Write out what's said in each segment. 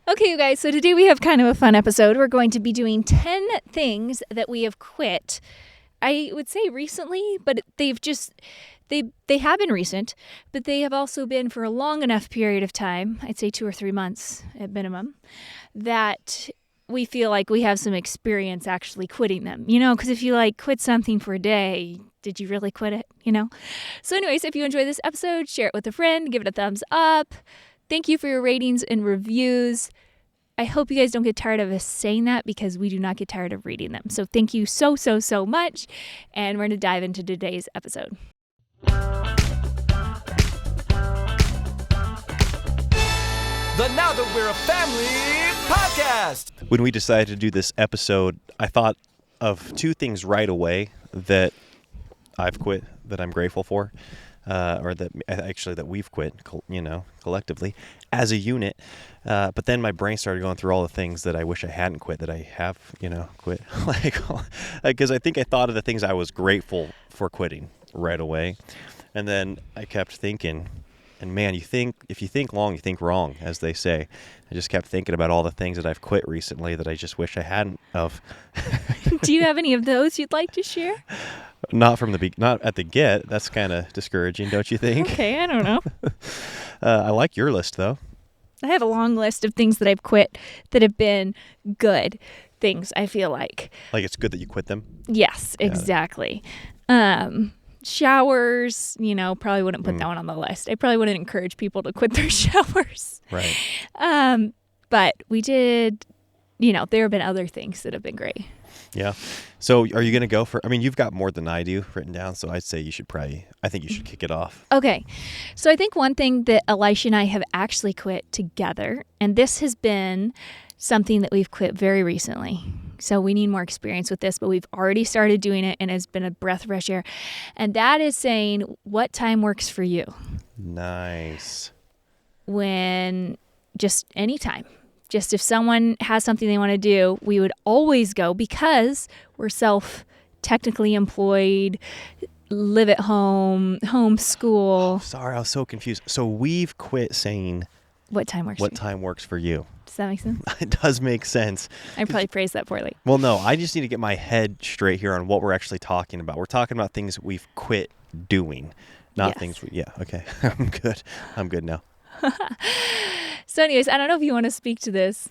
Okay, you guys, so today we have kind of a fun episode. We're going to be doing 10 things that we have quit. I would say recently, but they have been recent, but they have also been for a long enough period of time, I'd say 2 or 3 months at minimum, that we feel like we have some experience actually quitting them, because if you quit something for a day, did you really quit it, So anyways, if you enjoy this episode, share it with a friend, give it a thumbs up. Thank you for your ratings and reviews. I hope you guys don't get tired of us saying that because we do not get tired of reading them. So thank you so much. And we're going to dive into today's episode. The Now That We're a Family podcast. When we decided to do this episode, I thought of 2 things right away that I've quit that I'm grateful for. Or that we've quit, collectively as a unit. But then my brain started going through all the things that I wish I hadn't quit that I have, quit. Because I think I thought of the things I was grateful for quitting right away. And then I kept thinking, and man, if you think long, you think wrong, as they say. I just kept thinking about all the things that I've quit recently that I just wish I hadn't of. Do you have any of those you'd like to share? Not at the get. That's kind of discouraging, don't you think? Okay, I don't know. I like your list, though. I have a long list of things that I've quit that have been good things, I feel like. Like it's good that you quit them? Yes, exactly. Showers, probably wouldn't put that one on the list. I probably wouldn't encourage people to quit their showers. Right. But we did, there have been other things that have been great. Yeah. So are you going to go for, you've got more than I do written down, so I'd say I think you should kick it off. Okay. So I think one thing that Elisha and I have actually quit together, and this has been something that we've quit very recently. So we need more experience with this, but we've already started doing it and it's been a breath of fresh air. And that is saying, what time works for you? Nice. When just any time. Just if someone has something they want to do, we would always go because we're technically employed, live at home, homeschool. Oh, sorry, I was so confused. So we've quit saying what time works for you. Does that make sense? It does make sense. I probably phrased that poorly. Well, no, I just need to get my head straight here on what we're actually talking about. We're talking about things we've quit doing, not things okay. I'm good now. So anyways, I don't know if you want to speak to this.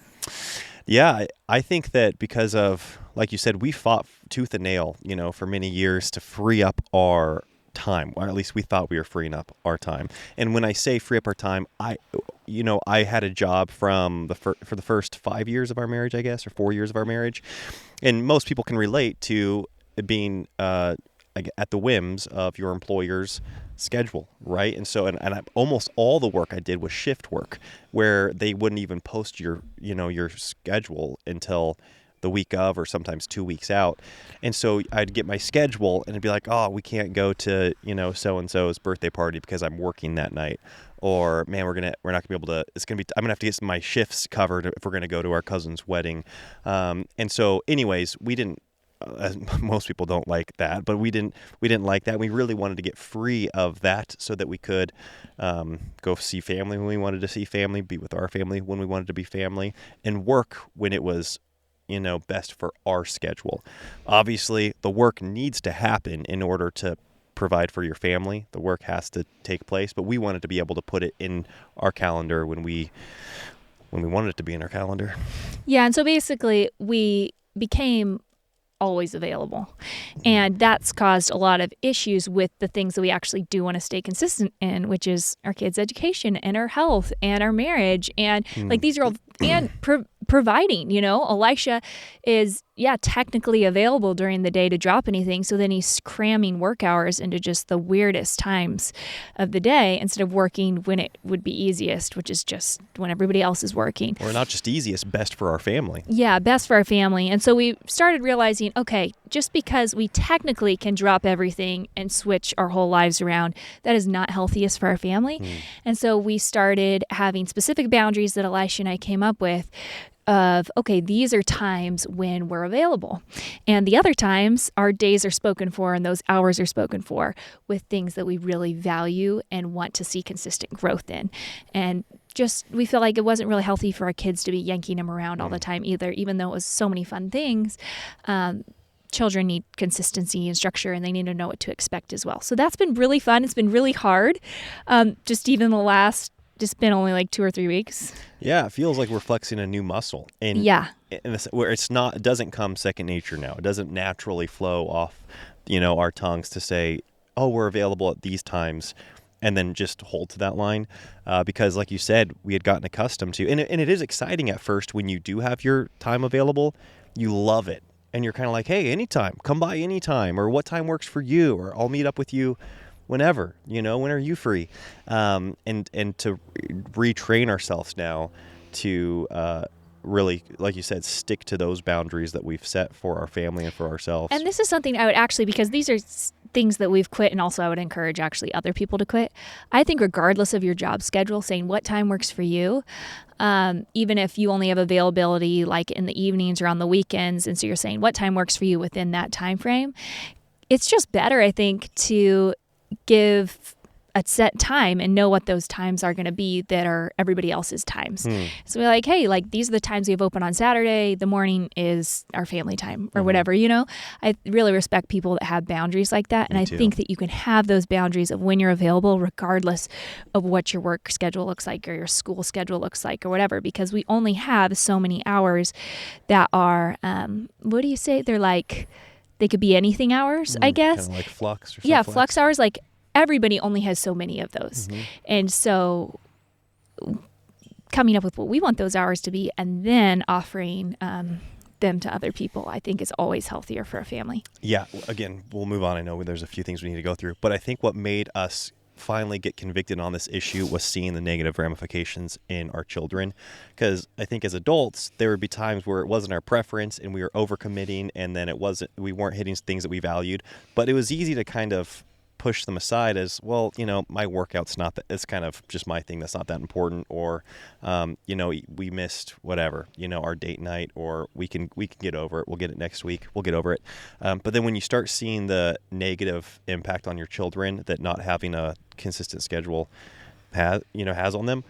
Yeah, I think that because of, like you said, we fought tooth and nail, for many years to free up our time, or at least we thought we were freeing up our time. And when I say free up our time, I had a job for the first 5 years of our marriage, I guess, or 4 years of our marriage. And most people can relate to being at the whims of your employer's schedule, right? And so, and almost all the work I did was shift work, where they wouldn't even post your schedule until the week of, or sometimes 2 weeks out. And so I'd get my schedule and it'd be like, oh, we can't go to, so-and-so's birthday party because I'm working that night. Or, man, we're not gonna be able to, I'm gonna have to get my shifts covered if we're gonna go to our cousin's wedding. And so anyways, we didn't, most people don't like that, but we didn't like that. We really wanted to get free of that so that we could go see family when we wanted to see family, be with our family when we wanted to be family, and work when it was best for our schedule. Obviously, the work needs to happen in order to provide for your family. The work has to take place, but we wanted to be able to put it in our calendar when we wanted it to be in our calendar. Yeah, and so basically we became always available. And that's caused a lot of issues with the things that we actually do want to stay consistent in, which is our kids' education and our health and our marriage. And these are all, and providing, Elisha is, technically available during the day to drop anything. So then he's cramming work hours into just the weirdest times of the day instead of working when it would be easiest, which is just when everybody else is working. Or not just easiest, best for our family. Yeah, best for our family. And so we started realizing, okay, just because we technically can drop everything and switch our whole lives around, that is not healthiest for our family. And so we started having specific boundaries that Elisha and I came up with of, okay, these are times when we're available. And the other times, our days are spoken for and those hours are spoken for with things that we really value and want to see consistent growth in. And we feel like it wasn't really healthy for our kids to be yanking them around all the time either, even though it was so many fun things. Children need consistency and structure, and they need to know what to expect as well. So that's been really fun. It's been really hard. Just been only like 2 or 3 weeks. Yeah, it feels like we're flexing a new muscle. And where it doesn't come second nature now. It doesn't naturally flow off, our tongues to say, oh, we're available at these times, and then just hold to that line. Because like you said, we had gotten accustomed to, and it is exciting at first when you do have your time available. You love it. And you're kind of like, hey, anytime, come by anytime, or what time works for you, or I'll meet up with you whenever, when are you free? And to retrain ourselves now to really, like you said, stick to those boundaries that we've set for our family and for ourselves. And this is something I would actually, because these are things that we've quit, and also I would encourage actually other people to quit. I think regardless of your job schedule, saying what time works for you, even if you only have availability like in the evenings or on the weekends, and so you're saying what time works for you within that time frame, it's just better, I think, to give a set time and know what those times are going to be that are everybody else's times. So we're like, hey, like these are the times we have open on Saturday. The morning is our family time or whatever, I really respect people that have boundaries like that. And I think that you can have those boundaries of when you're available, regardless of what your work schedule looks like or your school schedule looks like or whatever, because we only have so many hours that are, what do you say? They're like, they could be anything hours, I guess. Kind of like flux or something. Yeah, flux hours, like everybody only has so many of those. And so coming up with what we want those hours to be and then offering them to other people, I think is always healthier for a family. Yeah. Again, we'll move on. I know there's a few things we need to go through, but I think what made us finally get convicted on this issue was seeing the negative ramifications in our children. Because I think as adults, there would be times where it wasn't our preference and we were overcommitting, and then we weren't hitting things that we valued. But it was easy to kind of push them aside as, well, my workout's not that, it's kind of just my thing that's not that important, or we missed whatever, our date night, or we can get over it, we'll get it next week, we'll get over it. But then when you start seeing the negative impact on your children that not having a consistent schedule has on them,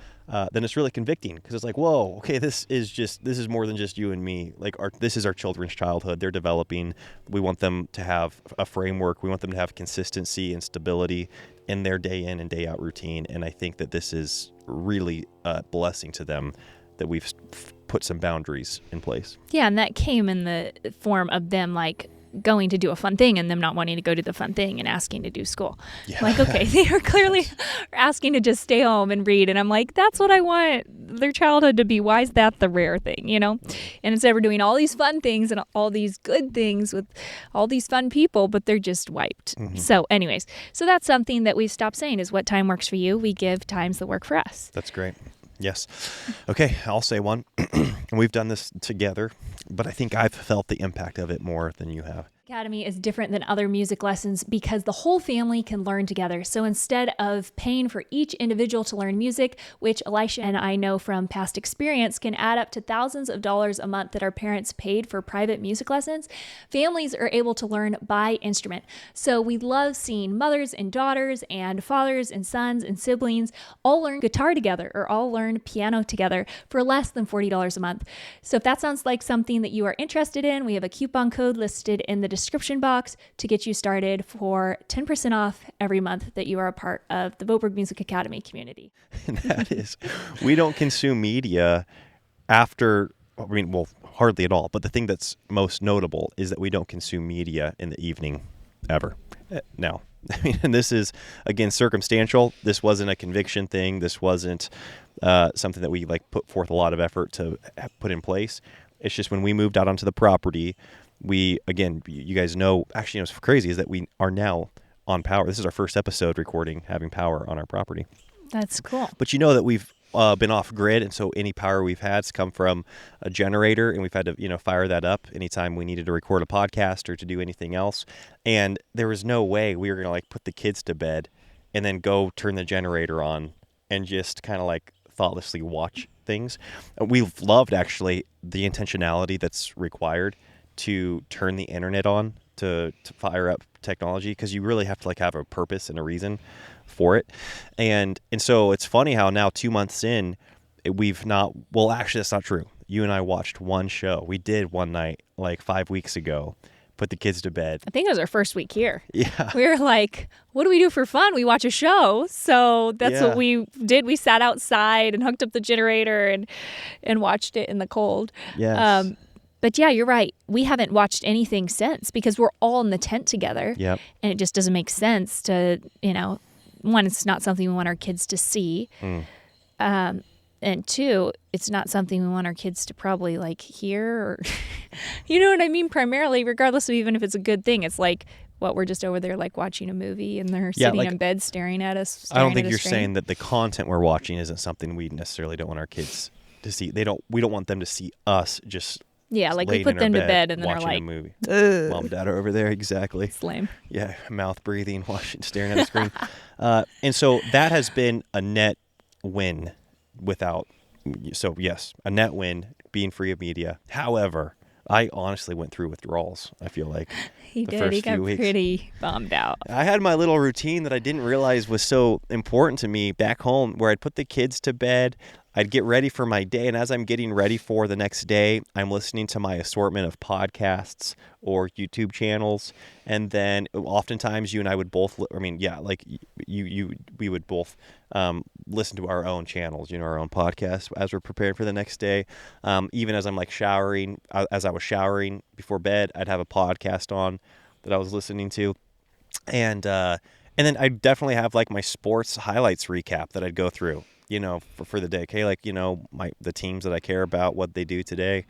then it's really convicting, because it's like, whoa, okay, this is more than just you and me. Like this is our children's childhood. They're developing. We want them to have a framework. We want them to have consistency and stability in their day in and day out routine. And I think that this is really a blessing to them that we've put some boundaries in place. Yeah, and that came in the form of them like going to do a fun thing and them not wanting to go to the fun thing and asking to do school. Yeah. Like, okay, they are clearly asking to just stay home and read. And I'm like, that's what I want their childhood to be. Why is that the rare thing, And instead we're doing all these fun things and all these good things with all these fun people, but they're just wiped. So anyways, so that's something that we've stopped saying is what time works for you. We give times that work for us. That's great. Yes. Okay, I'll say one. We've done this together, but I think I've felt the impact of it more than you have. Academy is different than other music lessons because the whole family can learn together. So instead of paying for each individual to learn music, which Elisha and I know from past experience can add up to thousands of dollars a month that our parents paid for private music lessons, families are able to learn by instrument. So we love seeing mothers and daughters and fathers and sons and siblings all learn guitar together or all learn piano together for less than $40 a month. So if that sounds like something that you are interested in, we have a coupon code listed in the description box to get you started for 10% off every month that you are a part of the Voberg Music Academy community. And that is, we don't consume media hardly at all. But the thing that's most notable is that we don't consume media in the evening ever. Now, and this is, again, circumstantial. This wasn't a conviction thing. This wasn't something that we put forth a lot of effort to put in place. It's just when we moved out onto the property, you guys know, actually, what's crazy is that we are now on power. This is our first episode recording, having power on our property. That's cool. But you know that we've been off grid, and so any power we've had has come from a generator, and we've had to, fire that up anytime we needed to record a podcast or to do anything else. And there was no way we were going to put the kids to bed and then go turn the generator on and just kind of thoughtlessly watch things. We've loved actually the intentionality that's required to turn the internet on, to fire up technology, because you really have to have a purpose and a reason for it. And so it's funny how now 2 months in, we've not. Well, actually, that's not true. You and I watched one show. We did one night like 5 weeks ago. Put the kids to bed. I think it was our first week here. Yeah. We were like, what do we do for fun? We watch a show. So that's what we did. We sat outside and hooked up the generator and watched it in the cold. Yes. But yeah, you're right. We haven't watched anything since because we're all in the tent together. Yep. And it just doesn't make sense to, one, it's not something we want our kids to see. And two, it's not something we want our kids to probably like hear or, you know what I mean? Primarily, regardless of even if it's a good thing, it's like, we're just over there like watching a movie and they're sitting in bed staring at us. I don't think you're saying that the content we're watching isn't something we necessarily don't want our kids to see. We don't want them to see us just like we laying put in them our to bed and then they're watching like, a movie. Mom and dad are over there. Exactly. It's lame. Yeah. Mouth breathing, staring at the screen. And so that has been a net win yes, a net win being free of media. However, I honestly went through withdrawals, I feel like. He did. He got pretty bummed out. I had my little routine that I didn't realize was so important to me back home, where I'd put the kids to bed, I'd get ready for my day, and as I'm getting ready for the next day, I'm listening to my assortment of podcasts or YouTube channels, and then oftentimes you and I would both, we would both listen to our own channels, our own podcasts as we're preparing for the next day. Even as I'm like showering, as I was showering before bed, I'd have a podcast on that I was listening to, and then I definitely have like my sports highlights recap that I'd go through, for the day. Okay, like the teams that I care about, what they do today,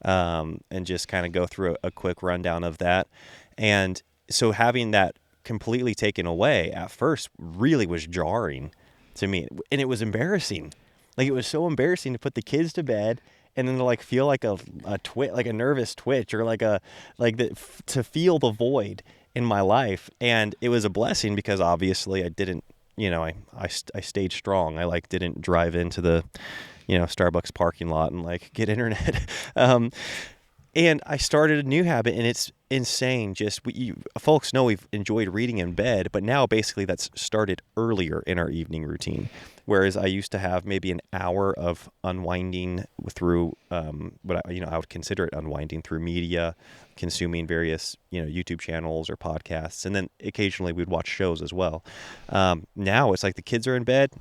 and just kind of go through a quick rundown of that. And so having that completely taken away at first really was jarring to me, and it was embarrassing. Like, it was so embarrassing to put the kids to bed and then to like feel like a nervous twitch, or to feel the void in my life. And it was a blessing because obviously I didn't, I stayed strong. I didn't drive into the, Starbucks parking lot and get internet. And I started a new habit, and it's insane. Folks know we've enjoyed reading in bed, but now basically that's started earlier in our evening routine. Whereas I used to have maybe an hour of unwinding through what I would consider it unwinding through media, consuming various YouTube channels or podcasts, and then occasionally we'd watch shows as well. Now it's like the kids are in bed,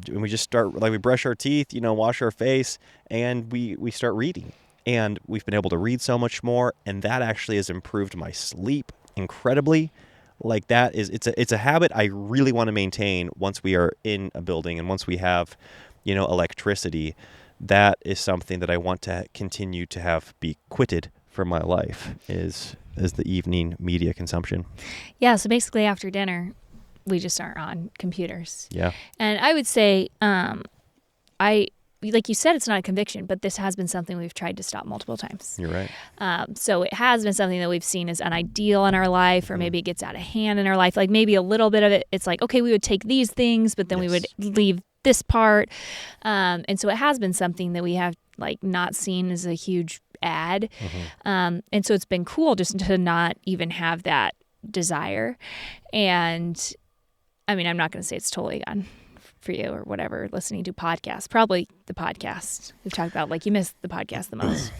and we just start we brush our teeth, wash our face, and we start reading. And we've been able to read so much more, and that actually has improved my sleep incredibly. It's a habit I really want to maintain once we are in a building and once we have, electricity. That is something that I want to continue to have be quitted from my life is the evening media consumption. Yeah, so basically after dinner, we just aren't on computers. Yeah. And I would say, like you said, it's not a conviction, but this has been something we've tried to stop multiple times. You're right. So it has been something that we've seen as unideal in our life, or maybe it gets out of hand in our life. Like maybe a little bit of it, it's like, okay, we would take these things, but then we would leave this part. And so it has been something that we have not seen as a huge ad. And so it's been cool just to not even have that desire. And I mean, I'm not going to say it's totally gone for you or whatever, listening to podcasts. Probably the podcast we've talked about, you miss the podcast the most,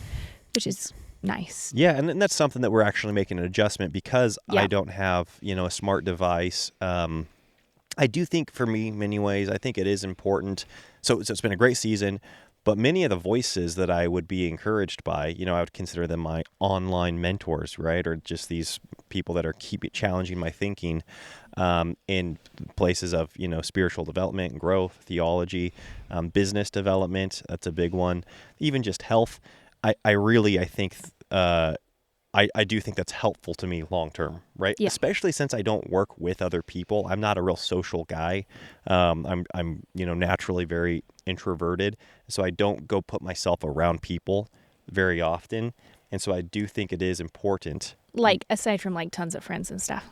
which is nice. Yeah, and that's something that we're actually making an adjustment because I don't have, a smart device. I do think for me, many ways, I think it is important. So it's been a great season, but many of the voices that I would be encouraged by, I would consider them my online mentors, right? Or just these people that are challenging my thinking in places of, spiritual development and growth, theology, business development. That's a big one. Even just health. I think I do think that's helpful to me long term, right? Yeah. Especially since I don't work with other people. I'm not a real social guy. I'm naturally very introverted, so I don't go put myself around people very often. And so I do think it is important. Aside from tons of friends and stuff.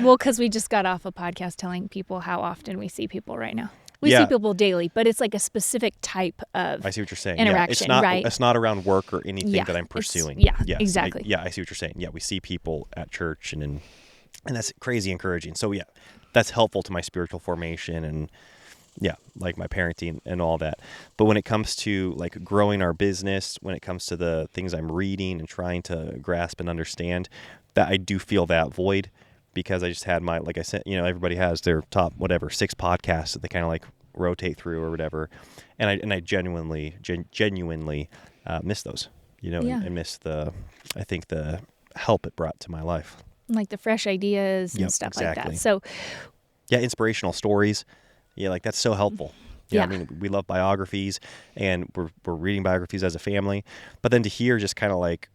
Well, because we just got off a podcast telling people how often we see people right now. We see people daily, but it's a specific type of I see what you're saying. Interaction, right? It's not around work or anything that I'm pursuing. Exactly. I see what you're saying. Yeah, we see people at church, and that's crazy encouraging. So, that's helpful to my spiritual formation and Yeah, like my parenting and all that. But when it comes to like growing our business, when it comes to the things I'm reading and trying to grasp and understand, that I do feel that void because I just had my, like I said, everybody has their top, 6 podcasts that they kind of like rotate through or whatever. And I genuinely miss those, and miss I think the help it brought to my life. Like the fresh ideas and Yep, stuff exactly. like that. So yeah, inspirational stories. Yeah, like that's so helpful. Yeah. I mean, we love biographies, and we're reading biographies as a family. But then to hear just kind of like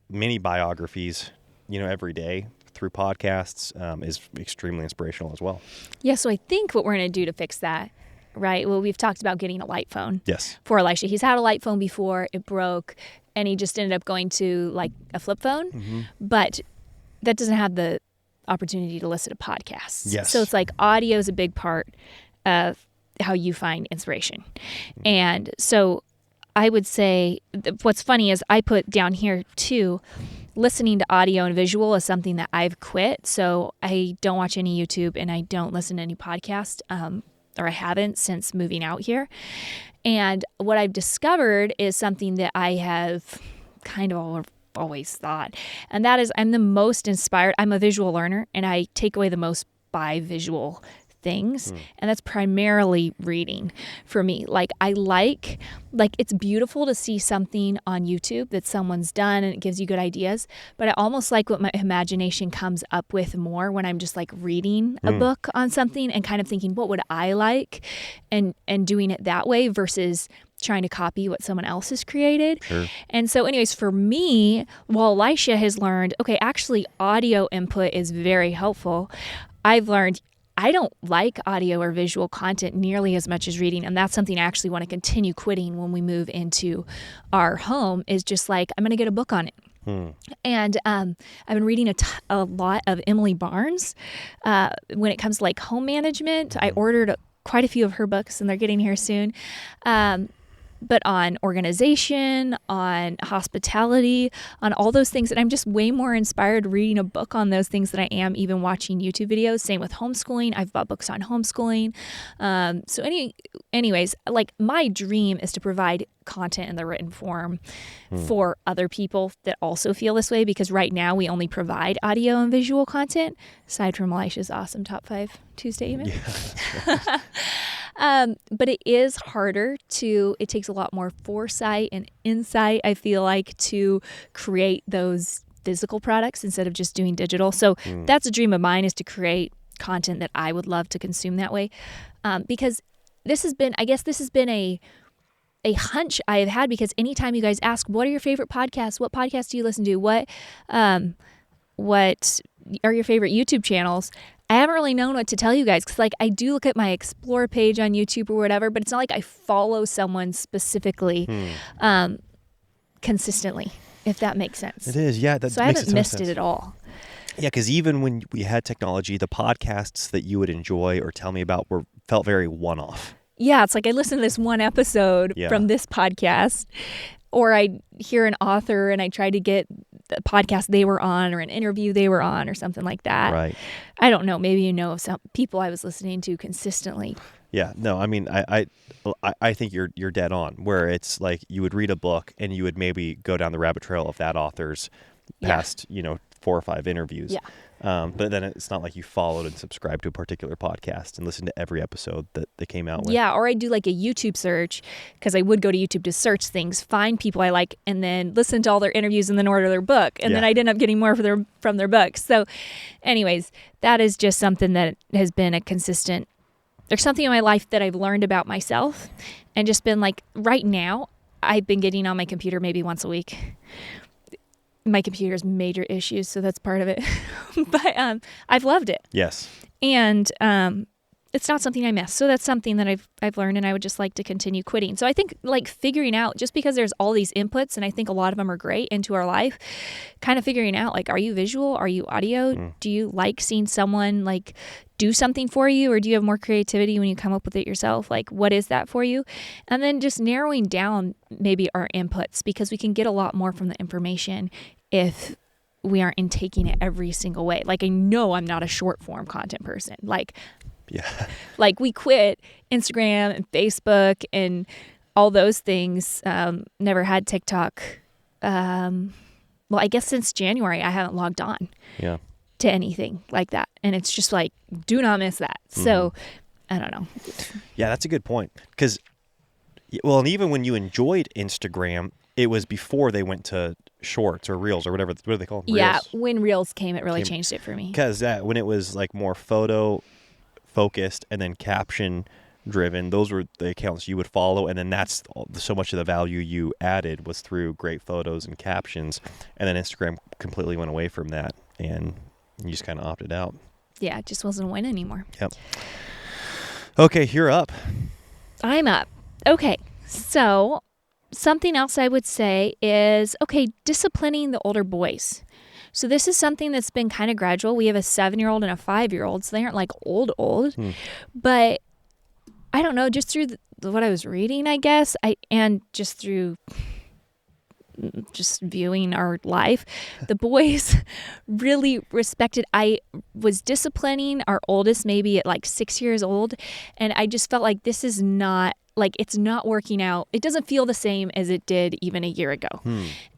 mini biographies, every day through podcasts is extremely inspirational as well. yeah, so I think what we're going to do to fix that, right? Well, we've talked about getting a light phone. Yes. For Elisha. He's had a light phone before, it broke, and he just ended up going to like a flip phone. Mm-hmm. But that doesn't have the opportunity to listen to podcasts. Yes. So it's like audio is a big part of how you find inspiration. And so I would say what's funny is I put down here too, listening to audio and visual is something that I've quit. So I don't watch any YouTube and I don't listen to any podcast, or I haven't since moving out here. And what I've discovered is something that I have kind of always thought, and that is I'm the most inspired. I'm a visual learner, and I take away the most by visual things, and that's primarily reading for me. Like I like it's beautiful to see something on YouTube that someone's done and it gives you good ideas, but I almost like what my imagination comes up with more when I'm just like reading a book on something and kind of thinking, what would I like, and doing it that way versus trying to copy what someone else has created. Sure. And so anyways, for me, while Elisha has learned, okay, actually audio input is very helpful, I've learned I don't like audio or visual content nearly as much as reading. And that's something I actually want to continue quitting when we move into our home, is just like, I'm going to get a book on it. And I've been reading a lot of Emily Barnes when it comes to like home management. I ordered quite a few of her books and they're getting here soon. But on organization, on hospitality, on all those things. And I'm just way more inspired reading a book on those things than I am even watching YouTube videos. Same with homeschooling. I've bought books on homeschooling. Anyways, like my dream is to provide content in the written form for other people that also feel this way, because right now we only provide audio and visual content, aside from Elisha's awesome Top 5 Tuesday email. Yeah. But it is harder it takes a lot more foresight and insight, I feel like, to create those physical products instead of just doing digital. So that's a dream of mine, is to create content that I would love to consume that way. Because this has been a hunch I have had, because anytime you guys ask, what are your favorite podcasts? What podcasts do you listen to? What are your favorite YouTube channels? I haven't really known what to tell you guys, because like I do look at my explore page on YouTube or whatever, but it's not like I follow someone specifically consistently, if that makes sense. It is, yeah. So I haven't missed it at all. Yeah, because even when we had technology, the podcasts that you would enjoy or tell me about felt very one-off. Yeah, it's like I listen to this one episode from this podcast, or I hear an author and I try to get the podcast they were on or an interview they were on or something like that. Right. I don't know. Maybe you know of some people I was listening to consistently. Yeah. No, I mean, I think you're dead on, where it's like you would read a book and you would maybe go down the rabbit trail of that author's past, 4 or 5 interviews. Yeah. But then it's not like you followed and subscribed to a particular podcast and listened to every episode that they came out with. Yeah, or I do like a YouTube search, because I would go to YouTube to search things, find people I like, and then listen to all their interviews and then order their book. And then I'd end up getting more from their books. So anyways, that is just something that has been a consistent, there's something in my life that I've learned about myself and just been like, right now, I've been getting on my computer maybe once a week. My computer has major issues, so that's part of it. But I've loved it. Yes. And it's not something I miss. So that's something that I've learned, and I would just like to continue quitting. So I think like figuring out, just because there's all these inputs, and I think a lot of them are great into our life, kind of figuring out like, are you visual? Are you audio? Do you like seeing someone like do something for you, or do you have more creativity when you come up with it yourself? Like, what is that for you? And then just narrowing down maybe our inputs, because we can get a lot more from the information if we aren't intaking it every single way. Like, I know I'm not a short form content person. Like, Yeah. Like we quit Instagram and Facebook and all those things. Never had TikTok. Well, I guess since January, I haven't logged on Yeah. to anything like that. And it's just like, do not miss that. So I don't know. Yeah, that's a good point. Because, well, and even when you enjoyed Instagram, it was before they went to shorts or reels or whatever. What do they call them? Yeah, Reels? when Reels came, it really changed it for me. Because when it was like more photo focused and then caption driven, those were the accounts you would follow, and then that's so much of the value you added was through great photos and captions, and then Instagram completely went away from that, and you just kind of opted out. Yeah, it just wasn't a win anymore. Yep. Okay, you're up. I'm up. Okay, so something else I would say is, disciplining the older boys. So this is something that's been kind of gradual. We have a 7-year-old and a 5-year-old, so they aren't like old. But I don't know, just through what I was reading, I guess, and just through just viewing our life, the boys really respected. I was disciplining our oldest maybe at like 6 years old, and I just felt like this is not, like, it's not working out. It doesn't feel the same as it did even a year ago.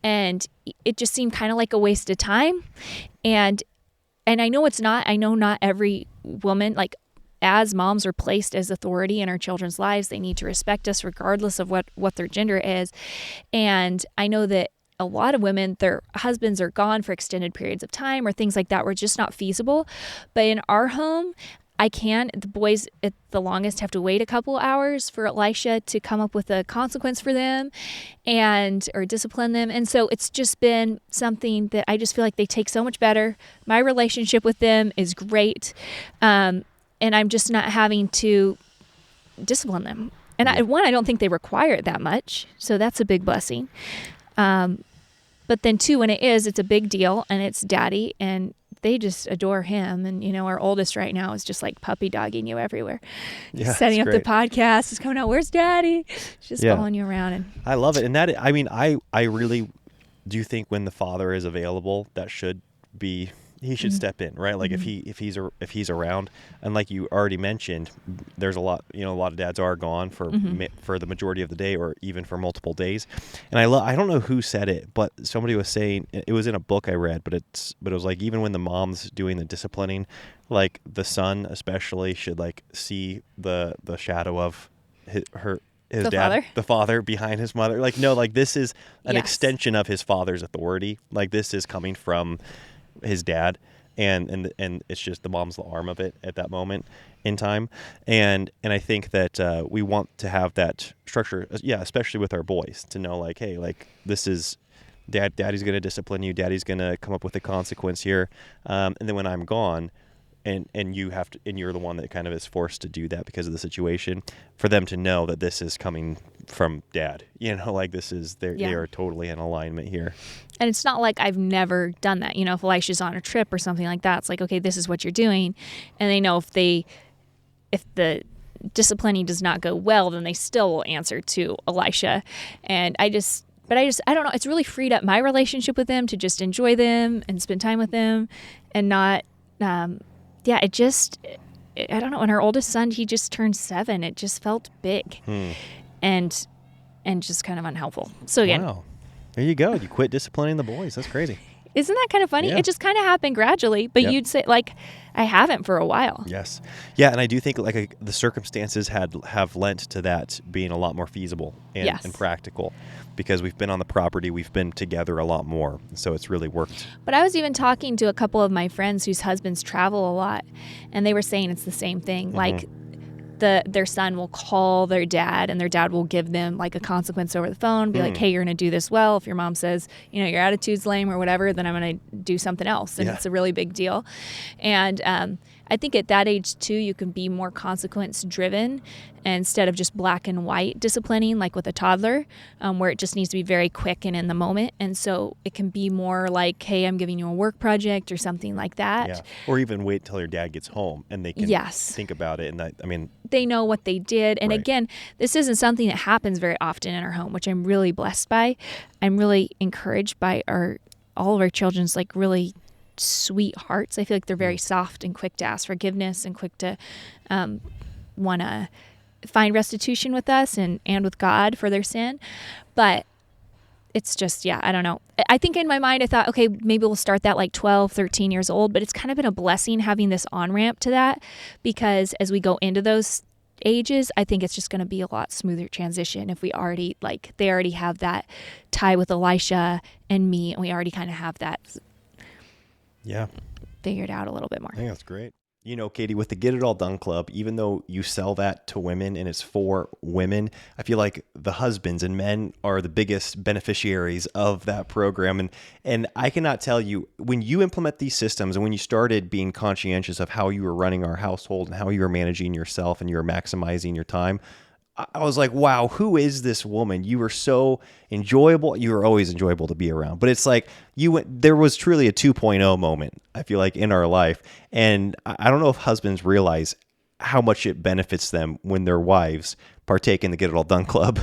And it just seemed kind of like a waste of time. And I know it's not. I know not every woman, like, as moms are placed as authority in our children's lives, they need to respect us regardless of what their gender is. And I know that a lot of women, their husbands are gone for extended periods of time or things like that were just not feasible. But in our home, the boys at the longest have to wait a couple hours for Elisha to come up with a consequence for them or discipline them. And so it's just been something that I just feel like they take so much better. My relationship with them is great. And I'm just not having to discipline them. And I don't think they require it that much. So that's a big blessing. But then two, when it's a big deal, and it's daddy, and they just adore him. And, our oldest right now is just like puppy dogging you everywhere. Yeah, setting up the podcast, is coming out, where's daddy? She's just following you around. And I love it. And I really do think when the father is available, that should be, he should step in, right? Like if he's around, and like you already mentioned, there's a lot of dads are gone for the majority of the day or even for multiple days. And I don't know who said it, but somebody was saying, it was in a book I read, but it was like, even when the mom's doing the disciplining, like the son especially should like see the shadow of his dad, father? the father behind his mother. Like, no, like this is an extension of his father's authority. Like this is coming from his dad, and it's just the mom's the arm of it at that moment in time, and I think that we want to have that structure, especially with our boys, to know like, hey, like this is daddy's going to discipline you, daddy's going to come up with a consequence here, and then when I'm gone, and you have to, and you're the one that kind of is forced to do that because of the situation, for them to know that this is coming from dad, like this is they are totally in alignment here. And it's not like I've never done that. If Elisha's on a trip or something like that, it's like, okay, this is what you're doing. And they know if the disciplining does not go well, then they still will answer to Elisha. And I don't know. It's really freed up my relationship with them to just enjoy them and spend time with them and not, I don't know. When our oldest son, he just turned 7, it just felt big and just kind of unhelpful. So again, wow. There you go. You quit disciplining the boys. That's crazy. Isn't that kind of funny? Yeah. It just kind of happened gradually, but you'd say, like, I haven't for a while. Yes. Yeah, and I do think like the circumstances have lent to that being a lot more feasible and practical, because we've been on the property, we've been together a lot more, so it's really worked. But I was even talking to a couple of my friends whose husbands travel a lot, and they were saying it's the same thing. Like, their son will call their dad, and their dad will give them like a consequence over the phone, be like, hey, you're going to do this well. If your mom says, your attitude's lame or whatever, then I'm going to do something else. And it's a really big deal. And I think at that age too, you can be more consequence driven instead of just black and white disciplining, like with a toddler, where it just needs to be very quick and in the moment. And so it can be more like, hey, I'm giving you a work project or something like that. Yeah. Or even wait till your dad gets home and they can think about it. And they know what they did. And again, this isn't something that happens very often in our home, which I'm really blessed by. I'm really encouraged by all of our children's like really sweet hearts. I feel like they're very soft and quick to ask forgiveness and quick to want to find restitution with us and with God for their sin. But it's just, I don't know. I think in my mind, I thought, okay, maybe we'll start that like 12, 13 years old, but it's kind of been a blessing having this on-ramp to that, because as we go into those ages, I think it's just going to be a lot smoother transition if we already, like, they already have that tie with Elisha and me, and we already kind of have that figured out a little bit more. I think that's great. You know, Katie, with the Get It All Done Club, even though you sell that to women and it's for women, I feel like the husbands and men are the biggest beneficiaries of that program. And I cannot tell you, when you implement these systems and when you started being conscientious of how you were running our household and how you were managing yourself and you were maximizing your time, I was like, wow, who is this woman? You were so enjoyable. You were always enjoyable to be around. But it's like there was truly a 2.0 moment, I feel like, in our life. And I don't know if husbands realize how much it benefits them when their wives partake in the Get It All Done Club.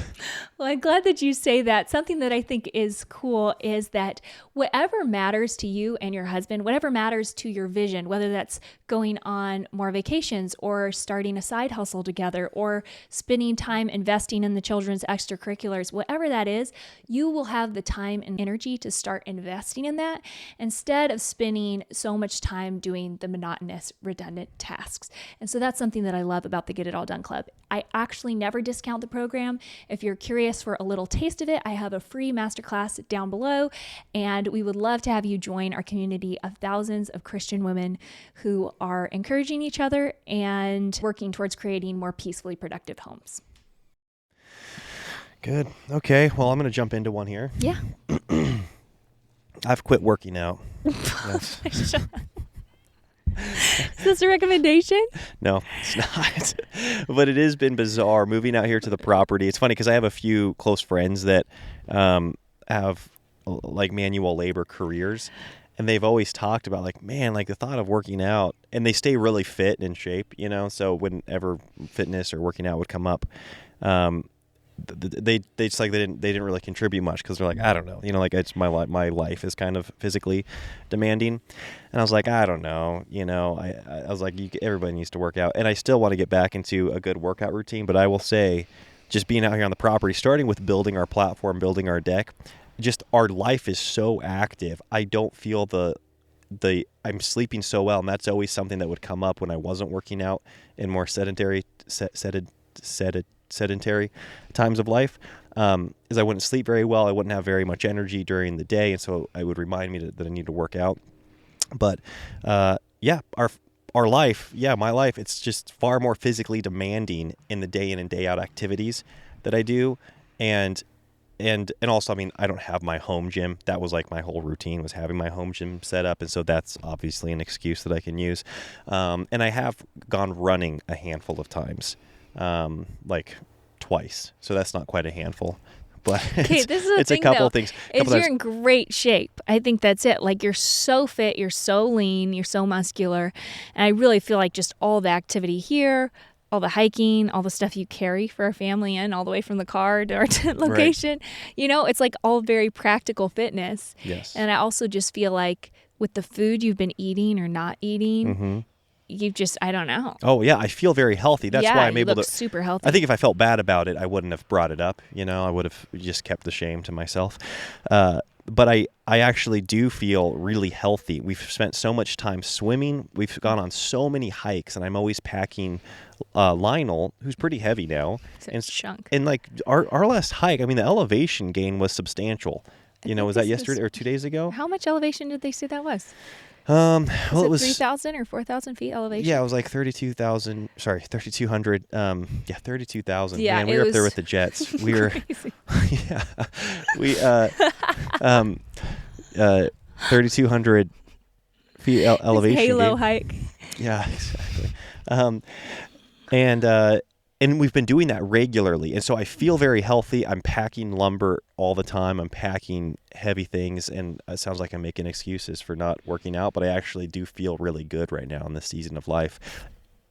Well, I'm glad that you say that. Something that I think is cool is that whatever matters to you and your husband, whatever matters to your vision, whether that's going on more vacations or starting a side hustle together or spending time investing in the children's extracurriculars, whatever that is, you will have the time and energy to start investing in that instead of spending so much time doing the monotonous, redundant tasks. And so that's something that I love about the Get It All Done Club. I actually never discount the program. If you're curious for a little taste of it, I have a free masterclass down below, and we would love to have you join our community of thousands of Christian women who are encouraging each other and working towards creating more peacefully productive homes. Good. Okay. Well, I'm going to jump into one here. Yeah. I've quit working out. Yes. Is this a recommendation? No, it's not. But it has been bizarre moving out here to the property. It's funny because I have a few close friends that have like manual labor careers, and they've always talked about like, man, like the thought of working out, and they stay really fit and in shape, you know. So whenever fitness or working out would come up, they just like they didn't really contribute much because they're like, I don't know, you know, like it's my life is kind of physically demanding, and I was like, I don't know, you know, I was like, everybody needs to work out, and I still want to get back into a good workout routine, but I will say, just being out here on the property, starting with building our platform, building our deck, just our life is so active. I don't feel I'm sleeping so well, and that's always something that would come up when I wasn't working out in more sedentary times of life, is I wouldn't sleep very well. I wouldn't have very much energy during the day, and so it would remind me that I need to work out. But our life, my life, it's just far more physically demanding in the day in and day out activities that I do, and also, I mean, I don't have my home gym. That was like my whole routine was having my home gym set up, and so that's obviously an excuse that I can use. And I have gone running a handful of times. Like twice, so that's not quite a handful, but it's a couple things. You're in great shape. I think that's it. Like, you're so fit, you're so lean, you're so muscular, and I really feel like just all the activity here, all the hiking, all the stuff you carry for our family in all the way from the car to our tent location, you know, it's like all very practical fitness. Yes. And I also just feel like with the food you've been eating or not eating, you've just, I don't know. Oh yeah, I feel very healthy. That's why I'm able to. Super healthy. I think if I felt bad about it, I wouldn't have brought it up. You know, I would have just kept the shame to myself. But I actually do feel really healthy. We've spent so much time swimming. We've gone on so many hikes, and I'm always packing Lionel, who's pretty heavy now. It's a chunk. And like our last hike, I mean, the elevation gain was substantial. You know, was that yesterday or 2 days ago? How much elevation did they say that was? Well, it was 3,000 or 4,000 feet elevation. Yeah, it was like 32,000. Sorry, 3,200. 32,000. Yeah, man, we were up there with the jets. We were, yeah, we 3,200 feet elevation. Halo hike. Yeah, exactly. And we've been doing that regularly. And so I feel very healthy. I'm packing lumber all the time. I'm packing heavy things. And it sounds like I'm making excuses for not working out, but I actually do feel really good right now in this season of life.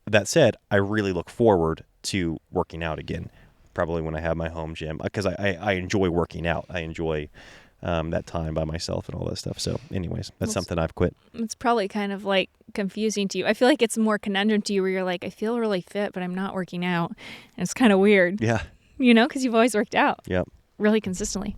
That said, I really look forward to working out again, probably when I have my home gym, because I enjoy working out. I enjoy that time by myself and all that stuff. So anyways, that's something I've quit. It's probably kind of like confusing to you. I feel like it's more conundrum to you where you're like, I feel really fit, but I'm not working out. And it's kind of weird. Yeah. Because you've always worked out. Yep. Really consistently.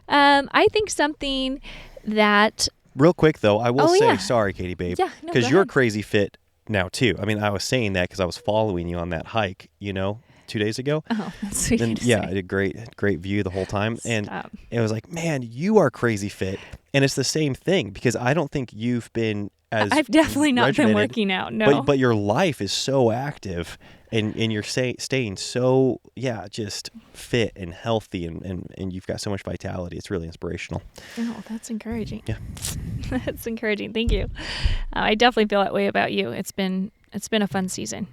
I think something that... Real quick, though, I will say, yeah. sorry, Katie, babe. Yeah, no, because go you're ahead. crazy fit now, too. I mean, I was saying that because I was following you on that hike, 2 days ago. Oh, that's sweet. And to yeah, say. I did great view the whole time. And Stop. it was like, man, you are crazy fit. And it's the same thing because I don't think you've been as I've definitely not been regimented, working out, no. But your life is so active and you're staying so, just fit and healthy and you've got so much vitality. It's really inspirational. Oh, that's encouraging. Yeah. That's encouraging. Thank you. I definitely feel that way about you. It's been a fun season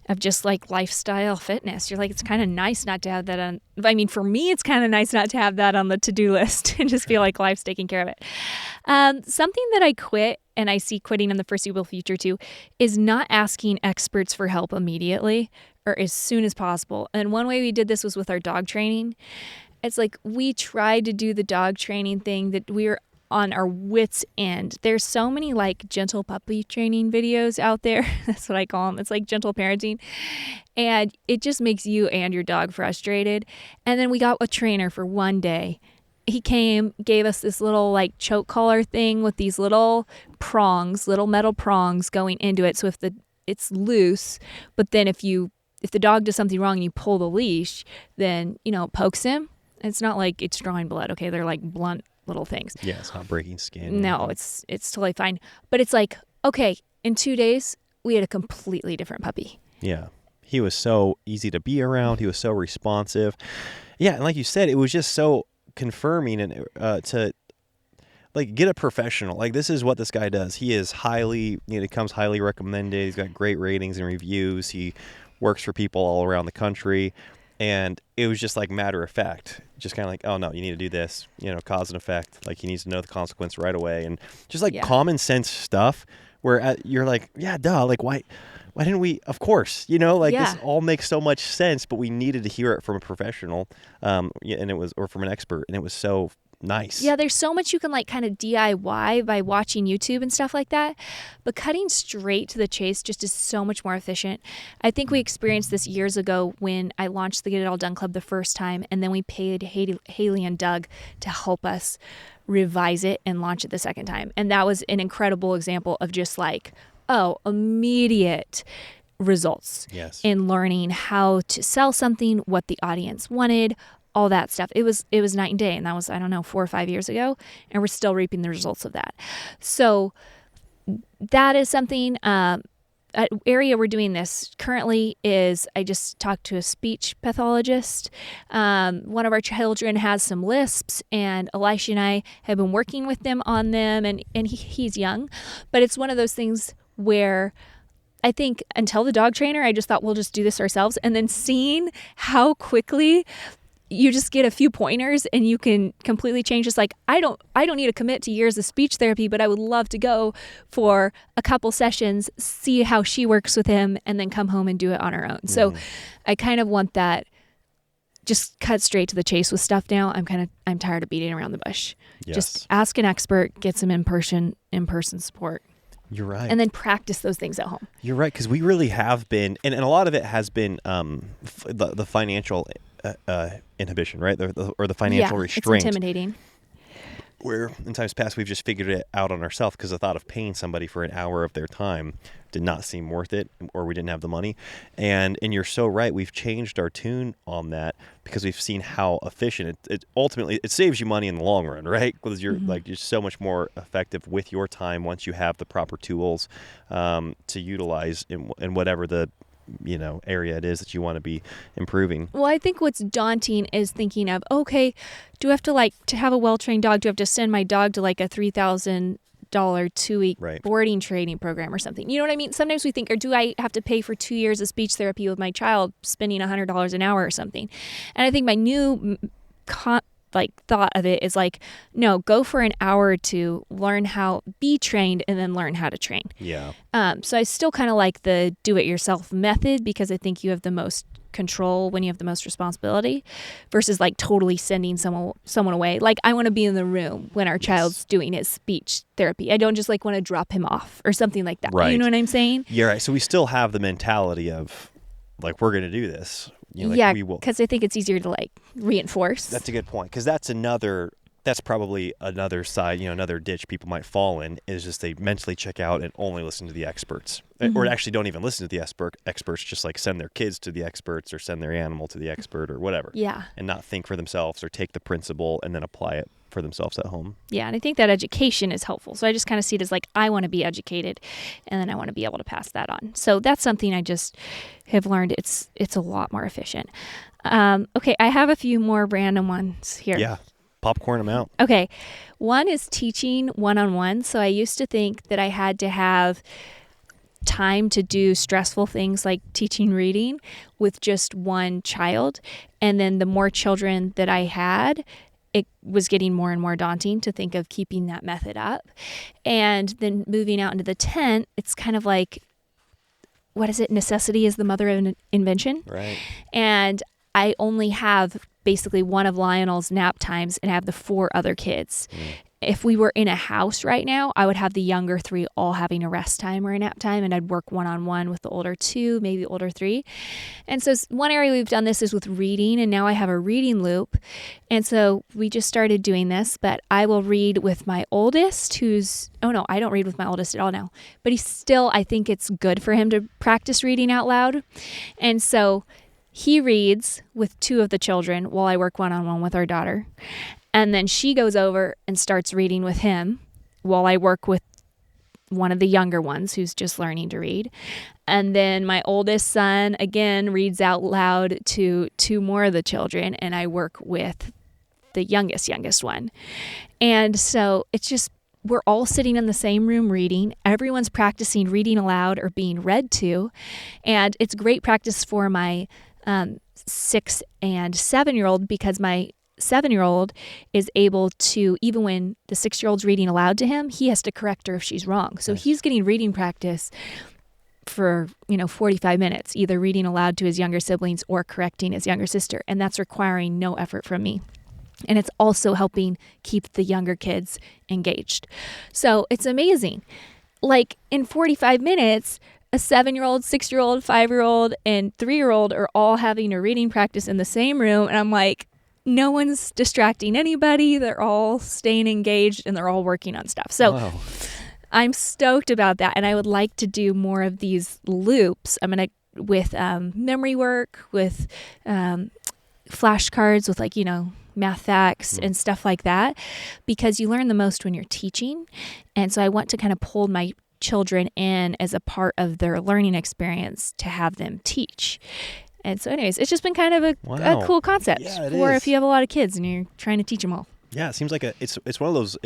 of just like lifestyle fitness. You're like, it's kind of nice not to have that on. I mean, for me, it's kind of nice not to have that on the to-do list and just feel like life's taking care of it. Something that I quit and I see quitting in the foreseeable future too is not asking experts for help immediately or as soon as possible. And one way we did this was with our dog training. It's like we tried to do the dog training thing that we were on our wits' end. There's so many like gentle puppy training videos out there. That's what I call them. It's like gentle parenting. And it just makes you and your dog frustrated. And then we got a trainer for one day. He came, gave us this little like choke collar thing with these little prongs, little metal prongs going into it. So if it's loose, but then if the dog does something wrong and you pull the leash, then, it pokes him. It's not like it's drawing blood. Okay. They're like blunt little things. Yeah, it's not breaking skin. No, it's totally fine. But it's like, okay, in 2 days, we had a completely different puppy. Yeah. He was so easy to be around. He was so responsive. Yeah, and like you said, it was just so confirming and to like get a professional. Like this is what this guy does. He is highly, comes highly recommended. He's got great ratings and reviews. He works for people all around the country. And it was just like matter of fact, just kind of like, oh no, you need to do this, cause and effect. Like he needs to know the consequence right away. And just like common sense stuff where you're like, yeah, duh. Like why didn't we, of course, this all makes so much sense, but we needed to hear it from a professional. And it was, or from an expert. And it was so nice. Yeah, there's so much you can like kind of DIY by watching YouTube and stuff like that. But cutting straight to the chase just is so much more efficient. I think we experienced this years ago when I launched the Get It All Done Club the first time, and then we paid Haley and Doug to help us revise it and launch it the second time. And that was an incredible example of just like, immediate results in learning how to sell something, what the audience wanted, all that stuff. It was night and day. And that was, 4 or 5 years ago. And we're still reaping the results of that. So that is something, area we're doing this currently is I just talked to a speech pathologist. One of our children has some lisps, and Elisha and I have been working with them on them, and he's young. But it's one of those things where I think until the dog trainer, I just thought we'll just do this ourselves. And then seeing how quickly you just get a few pointers and you can completely change. Just like, I don't need to commit to years of speech therapy, but I would love to go for a couple sessions, see how she works with him, and then come home and do it on her own. So I kind of want that, just cut straight to the chase with stuff now. I'm tired of beating around the bush. Yes. Just ask an expert, get some in-person support. You're right. And then practice those things at home. You're right, because we really have been, and a lot of it has been the financial inhibition, right? Or the financial restraint. It's intimidating. Where in times past we've just figured it out on ourselves because the thought of paying somebody for an hour of their time did not seem worth it, or we didn't have the money. And you're so right. We've changed our tune on that because we've seen how efficient it ultimately it saves you money in the long run, right? Because you're you're so much more effective with your time once you have the proper tools to utilize in whatever the area it is that you want to be improving. Well, I think what's daunting is thinking of, okay, do I have to have a well-trained dog? Do I have to send my dog to like a $3,000 2-week boarding training program or something? You know what I mean? Sometimes we think, or do I have to pay for 2 years of speech therapy with my child, spending $100 an hour or something? And I think my new thought of it is like, no, go for an hour or two, learn how, be trained, and then learn how to train. Yeah. So I still kind of like the do-it-yourself method because I think you have the most control when you have the most responsibility versus like totally sending someone away. Like I want to be in the room when our child's doing his speech therapy. I don't just like want to drop him off or something like that. Right. You know what I'm saying? Yeah, right. So we still have the mentality of like, we're going to do this. Like, yeah, we will. because I think it's easier to like reinforce. That's a good point, because that's probably another side, another ditch people might fall in, is just they mentally check out and only listen to the experts. Or actually don't even listen to the experts, just like send their kids to the experts or send their animal to the expert or whatever. Yeah. And not think for themselves or take the principle and then apply it for themselves at home. Yeah, and I think that education is helpful. So I just kind of see it as like, I want to be educated and then I want to be able to pass that on. So that's something I just have learned. It's a lot more efficient. Okay, I have a few more random ones here. Yeah. Popcorn them out. Okay. One is teaching one-on-one. So I used to think that I had to have time to do stressful things like teaching reading with just one child. And then the more children that I had, it was getting more and more daunting to think of keeping that method up. And then moving out into the tent, it's kind of like, what is it? Necessity is the mother of invention. Right. And I only have basically one of Lionel's nap times and I have the 4 other kids. If we were in a house right now, I would have the younger 3 all having a rest time or a nap time, and I'd work one-on-one with the older 2, maybe older 3. And so one area we've done this is with reading, and now I have a reading loop. And so we just started doing this, but I will read with my oldest I don't read with my oldest at all now, but he's still, I think it's good for him to practice reading out loud. And so he reads with 2 of the children while I work one-on-one with our daughter. And then she goes over and starts reading with him while I work with one of the younger ones who's just learning to read. And then my oldest son, again, reads out loud to 2 more of the children, and I work with the youngest one. And so it's just, we're all sitting in the same room reading. Everyone's practicing reading aloud or being read to. And it's great practice for my 6 and 7-year-old, because my 7-year-old is able to, even when the 6-year-old's reading aloud to him, he has to correct her if she's wrong. So he's getting reading practice for 45 minutes, either reading aloud to his younger siblings or correcting his younger sister, and that's requiring no effort from me. And it's also helping keep the younger kids engaged. So it's amazing. Like in 45 minutes, a 7-year-old, 6-year-old, 5-year-old, and 3-year-old are all having a reading practice in the same room. And I'm like, no one's distracting anybody. They're all staying engaged and they're all working on stuff. So wow. I'm stoked about that. And I would like to do more of these loops. I'm going to, with memory work, with flashcards, with math facts and stuff like that, because you learn the most when you're teaching. And so I want to kind of pull my children in as a part of their learning experience to have them teach. And so anyways, it's just been kind of a cool concept for if you have a lot of kids and you're trying to teach them all. Yeah, it seems like it's one of those,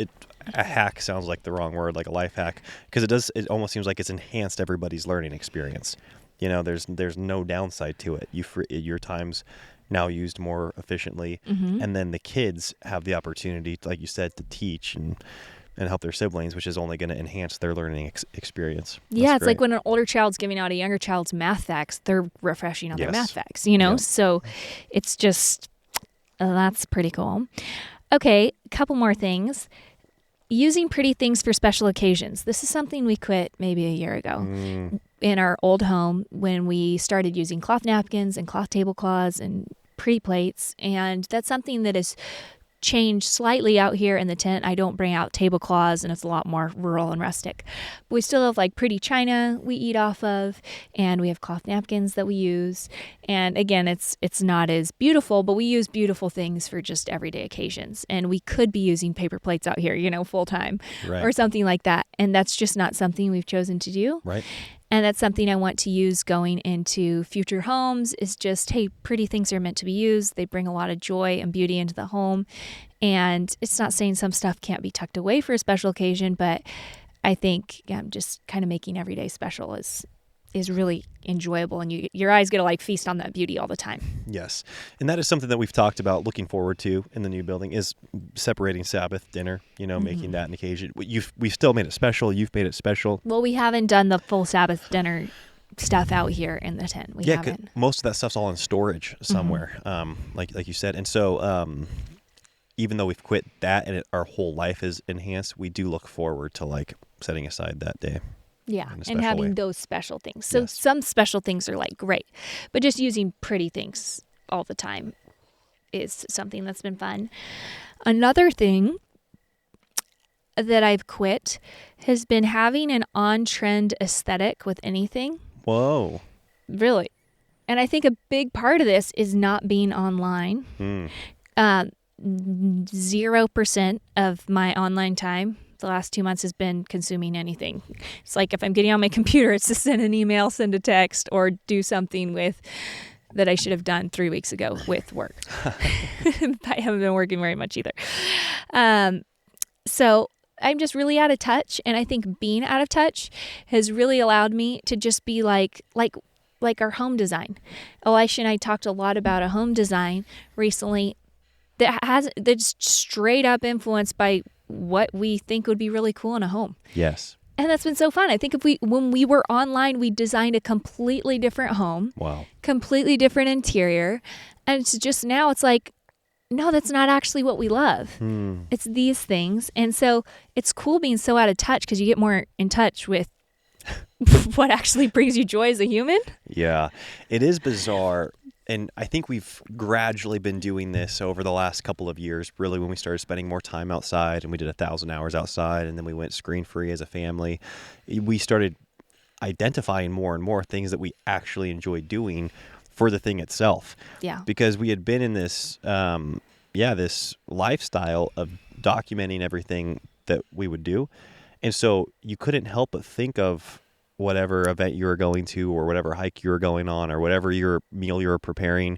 a hack sounds like the wrong word, like a life hack, because it almost seems like it's enhanced everybody's learning experience. There's no downside to it. Your time's now used more efficiently, and then the kids have the opportunity, like you said, to teach and help their siblings, which is only going to enhance their learning experience. That's it's great. Like when an older child's giving out a younger child's math facts, they're refreshing on their math facts, So it's just, that's pretty cool. Okay, a couple more things. Using pretty things for special occasions. This is something we quit maybe a year ago in our old home when we started using cloth napkins and cloth tablecloths and pretty plates. And that's something that is changed slightly out here in the tent. I don't bring out tablecloths and it's a lot more rural and rustic. But we still have like pretty china we eat off of, and we have cloth napkins that we use. And again, it's not as beautiful, but we use beautiful things for just everyday occasions. And we could be using paper plates out here, full time or something like that. And that's just not something we've chosen to do. Right. And that's something I want to use going into future homes, is just, hey, pretty things are meant to be used. They bring a lot of joy and beauty into the home. And it's not saying some stuff can't be tucked away for a special occasion, but I think just kind of making every day special is really enjoyable, and your eyes get to feast on that beauty all the time. Yes. And that is something that we've talked about looking forward to in the new building, is separating Sabbath dinner, making that an occasion. We've still made it special. You've made it special. Well, we haven't done the full Sabbath dinner stuff out here in the tent. We Yeah, 'cause haven't. most of that stuff's all in storage somewhere, like you said. And so, even though we've quit that and our whole life is enhanced, we do look forward to like setting aside that day. Yeah, in a and special having way. those special things. So Yes. some special things are like great, but just using pretty things all the time is something that's been fun. Another thing that I've quit has been having an on-trend aesthetic with anything. Whoa. Really. And I think a big part of this is not being online. 0% of my online time the last 2 months has been consuming anything. It's like if I'm getting on my computer, it's to send an email, send a text, or do something with that I should have done 3 weeks ago with work. I haven't been working very much either. So I'm just really out of touch. And I think being out of touch has really allowed me to just be like our home design. Elisha and I talked a lot about a home design recently that's straight up influenced by what we think would be really cool in a home. Yes. And that's been so fun. I think when we were online, we designed a completely different home. Wow. Completely different interior. And it's just now it's like, no, that's not actually what we love. It's these things. And so it's cool being so out of touch because you get more in touch with what actually brings you joy as a human. Yeah, it is bizarre. And I think we've gradually been doing this over the last couple of years, really, when we started spending more time outside and we did 1,000 hours outside and then we went screen free as a family. We started identifying more and more things that we actually enjoy doing for the thing itself. Yeah. Because we had been in this, this lifestyle of documenting everything that we would do. And so you couldn't help but think of whatever event you were going to or whatever hike you were going on or whatever your meal you were preparing.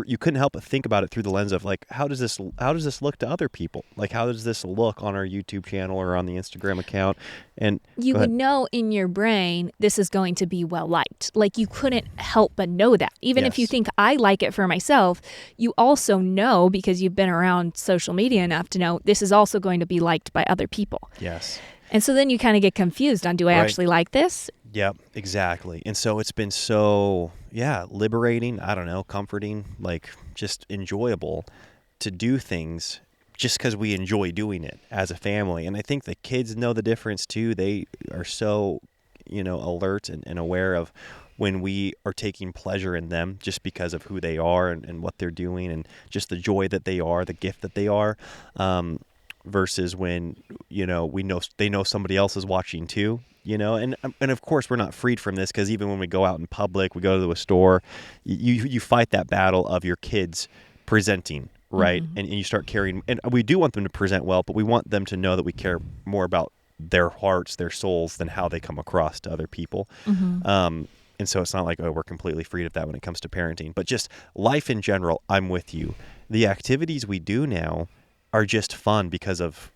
You couldn't help but think about it through the lens of like, how does this look to other people? Like, how does this look on our YouTube channel or on the Instagram account? And you would know in your brain this is going to be well liked. Like you couldn't help but know that. Even if you Yes. think I like it for myself, you also know because you've been around social media enough to know this is also going to be liked by other people. Yes. And so then you kind of get confused on, do I Right. actually like this? Yep, exactly. And so it's been so, liberating, I don't know, comforting, like just enjoyable to do things just because we enjoy doing it as a family. And I think the kids know the difference too. They are so, alert and aware of when we are taking pleasure in them just because of who they are and what they're doing and just the joy that they are, the gift that they are. Versus when, they know somebody else is watching too, and of course we're not freed from this because even when we go out in public, we go to a store, you fight that battle of your kids presenting, right? And you start caring, and we do want them to present well, but we want them to know that we care more about their hearts, their souls than how they come across to other people. And so it's not like, we're completely freed of that when it comes to parenting, but just life in general. I'm with you. The activities we do now are just fun because of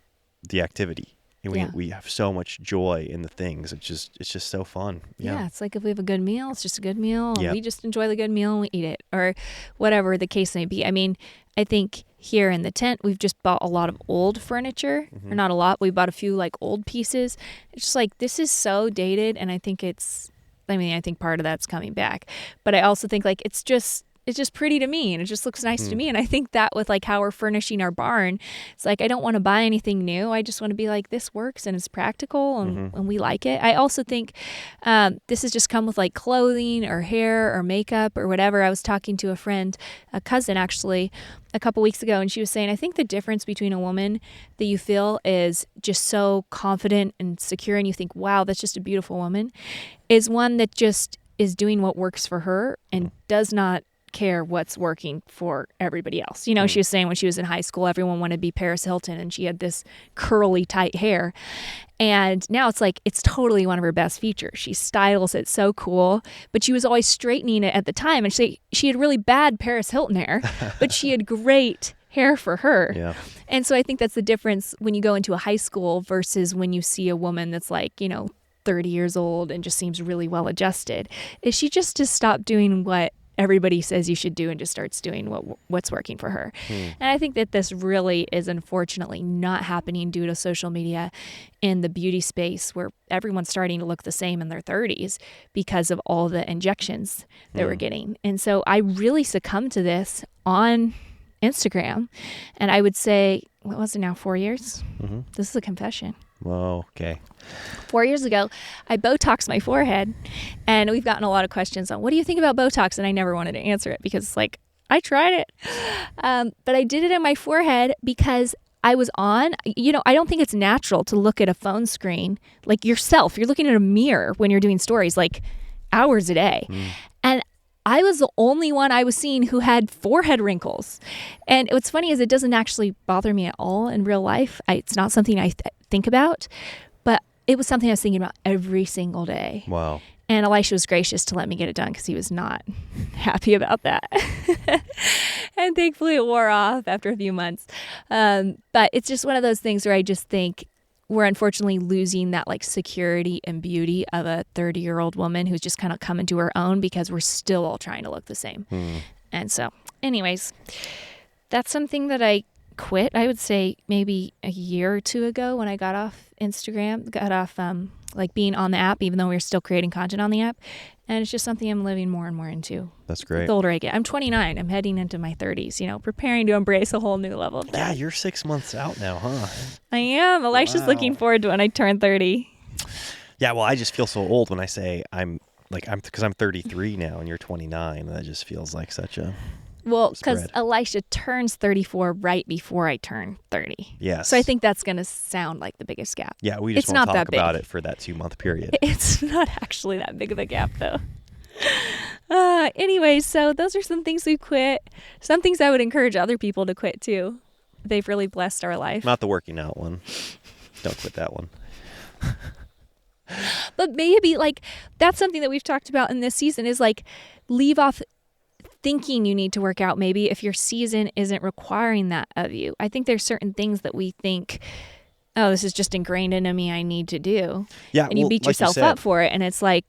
the activity. And we have so much joy in the things. It's just so fun. Yeah, it's like if we have a good meal, it's just a good meal. And Yep. we just enjoy the good meal and we eat it, or whatever the case may be. I mean, I think here in the tent, we've just bought a lot of old furniture. Or not a lot. We bought a few like old pieces. It's just like, this is so dated. And I think I think part of that's coming back. But I also think like it's just pretty to me and it just looks nice to me. And I think that with like how we're furnishing our barn, it's like I don't want to buy anything new. I just want to be like, this works and it's practical and we like it. I also think this has just come with like clothing or hair or makeup or whatever. I was talking to a cousin actually, a couple weeks ago, and she was saying, I think the difference between a woman that you feel is just so confident and secure and you think, wow, that's just a beautiful woman, is one that just is doing what works for her and does not care what's working for everybody else. She was saying when she was in high school, everyone wanted to be Paris Hilton and she had this curly, tight hair. And now it's like, it's totally one of her best features. She styles it so cool, but she was always straightening it at the time. And she had really bad Paris Hilton hair, but she had great hair for her. Yeah. And so I think that's the difference when you go into a high school versus when you see a woman that's like, 30 years old and just seems really well adjusted, is she just to stop doing what everybody says you should do and just starts doing what's working for her. And I think that this really is unfortunately not happening due to social media in the beauty space, where everyone's starting to look the same in their 30s because of all the injections that we're getting. And so I really succumbed to this on Instagram. And I would say, what was it now, 4 years? This is a confession. Whoa, okay. 4 years ago, I Botoxed my forehead, and we've gotten a lot of questions on, what do you think about Botox? And I never wanted to answer it because it's like, I tried it. But I did it in my forehead because I was on, I don't think it's natural to look at a phone screen like yourself. You're looking at a mirror when you're doing stories like hours a day. And I was the only one I was seeing who had forehead wrinkles. And what's funny is it doesn't actually bother me at all in real life. It's not something I think about, but it was something I was thinking about every single day. Wow. And Elisha was gracious to let me get it done because he was not happy about that. And thankfully it wore off after a few months. But it's just one of those things where I just think we're unfortunately losing that like security and beauty of a 30-year-old woman who's just kind of come into her own because we're still all trying to look the same. And so anyways, that's something that I quit, I would say maybe a year or two ago when I got off Instagram, got off like being on the app, even though we were still creating content on the app. And it's just something I'm living more and more into. That's great. The older I get. I'm 29. I'm heading into my 30s, preparing to embrace a whole new level of Yeah, you're 6 months out now, huh? I am. Elisha's looking forward to when I turn 30. Yeah, well, I just feel so old when I say because I'm 33 now and you're 29. And that just feels like such a Well, because spread. Elisha turns 34 right before I turn 30. Yes. So I think that's going to sound like the biggest gap. Yeah, we just It's won't not talk that big. about it for that 2-month period. It's not actually that big of a gap, though. Anyway, so those are some things we quit. Some things I would encourage other people to quit, too. They've really blessed our life. Not the working out one. Don't quit that one. But maybe, like, that's something that we've talked about in this season is, like, leave off thinking you need to work out maybe if your season isn't requiring that of you. I think there's certain things that we think, oh, this is just ingrained into me, I need to do. Yeah, and you well, beat like you yourself said. up for it. And it's like,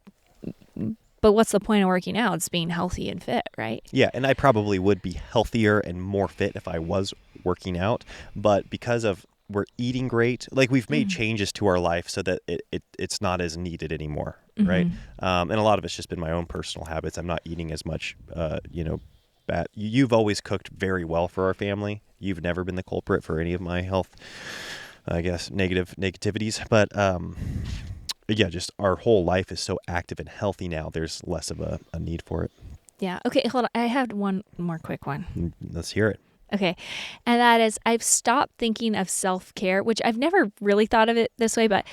but what's the point of working out? It's being healthy and fit, right? Yeah, and I probably would be healthier and more fit if I was working out. But because of we're eating great, like we've made changes to our life so that it's not as needed anymore, right? And a lot of it's just been my own personal habits. I'm not eating as much, bad. You've always cooked very well for our family. You've never been the culprit for any of my health, I guess, negativities. But yeah, just our whole life is so active and healthy now. There's less of a need for it. Yeah. Okay, hold on. I have one more quick one. Let's hear it. Okay. And that is, I've stopped thinking of self-care, which I've never really thought of it this way, but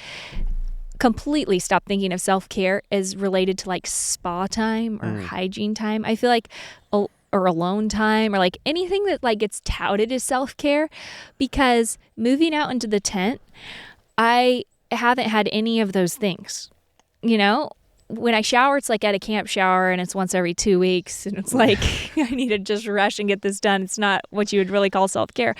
completely stopped thinking of self-care as related to like spa time or hygiene time. I feel like, or alone time or like anything that like gets touted as self-care, because moving out into the tent, I haven't had any of those things. When I shower, it's like at a camp shower and it's once every 2 weeks. And it's like, I need to just rush and get this done. It's not what you would really call self-care.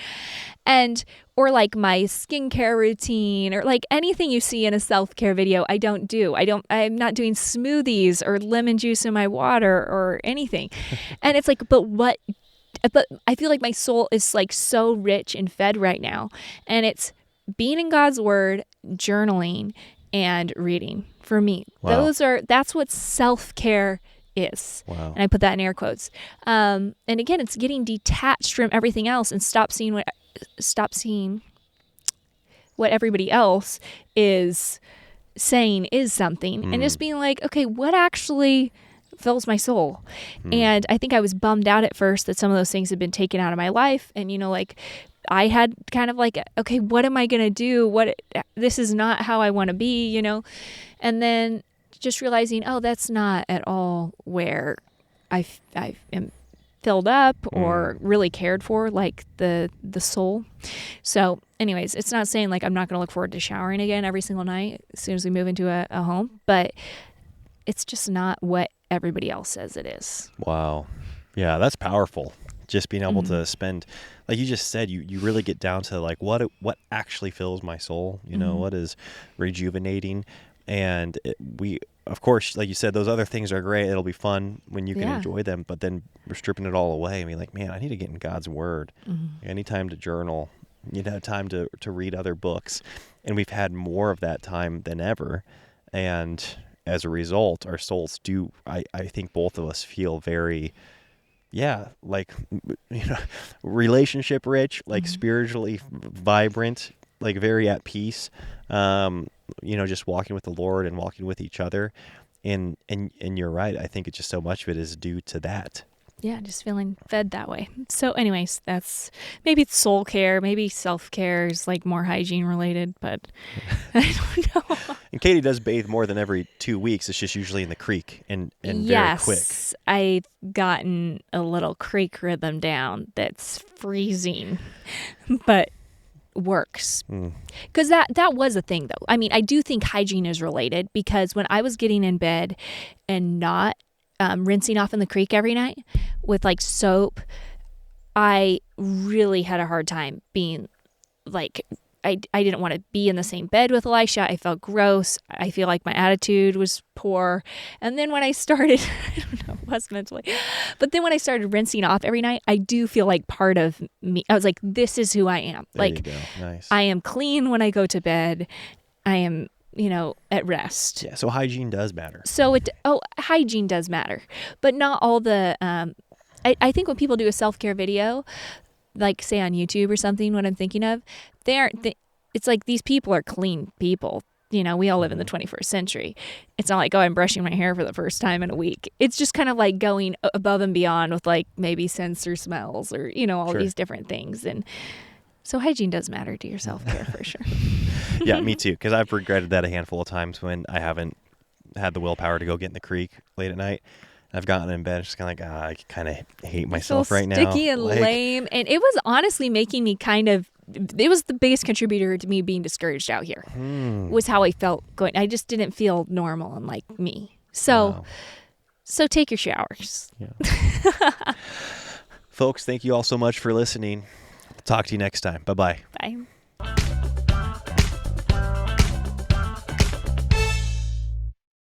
Or like my skincare routine or like anything you see in a self-care video, I don't do. I'm not doing smoothies or lemon juice in my water or anything. And it's like, but I feel like my soul is like so rich and fed right now. And it's being in God's word, journaling, and reading for me. Wow. That's what self-care is. Wow. And I put that in air quotes. And again, it's getting detached from everything else and stop seeing what everybody else is saying is something and just being like, okay, what actually fills my soul? And I think I was bummed out at first that some of those things had been taken out of my life. And, like I had kind of like, okay, what am I going to do? This is not how I want to be, and then just realizing, oh, that's not at all where I am filled up or really cared for, like the soul. So anyways, it's not saying like I'm not going to look forward to showering again every single night as soon as we move into a home, but it's just not what everybody else says it is. Wow. Yeah, that's powerful. Just being able to spend, like you just said, you really get down to like what actually fills my soul, what is rejuvenating. And of course, like you said, those other things are great. It'll be fun when you can Yeah. enjoy them, but then we're stripping it all away. I mean, like, man, I need to get in God's word. I need time to journal, time to read other books. And we've had more of that time than ever. And as a result, our souls do, I think both of us feel very, like, relationship rich, like spiritually vibrant, like very at peace, just walking with the Lord and walking with each other. And you're right. I think it's just so much of it is due to that. Yeah, just feeling fed that way. So anyways, that's maybe it's soul care, maybe self-care is like more hygiene related, but I don't know. And Katie does bathe more than every 2 weeks. It's just usually in the creek and very quick. Yes, I've gotten a little creek rhythm down that's freezing, but works. Because that was a thing, though. I mean, I do think hygiene is related, because when I was getting in bed and not rinsing off in the creek every night with like soap, I really had a hard time being like, I didn't want to be in the same bed with Elisha. I felt gross. I feel like my attitude was poor. And then when I started, I don't know, it was mentally, but then when I started rinsing off every night, I do feel like part of me. I was like, this is who I am. There like, you go. Nice. I am clean when I go to bed. I am, at rest. Yeah. So hygiene does matter. So hygiene does matter, but not all the, I think when people do a self-care video, like say on YouTube or something, what I'm thinking of, it's like these people are clean people. We all live in the 21st century. It's not like, oh, I'm brushing my hair for the first time in a week. It's just kind of like going above and beyond with like maybe scents or smells or, all Sure. these different things. And so hygiene does matter to your self-care for sure. Yeah, me too. Because I've regretted that a handful of times when I haven't had the willpower to go get in the creek late at night. I've gotten in bed, just kind of like, I kind of hate myself right now. Sticky and lame. And it was honestly making me it was the biggest contributor to me being discouraged out here, was how I felt going. I just didn't feel normal and like me. So take your showers. Yeah. Folks, thank you all so much for listening. Talk to you next time. Bye-bye. Bye.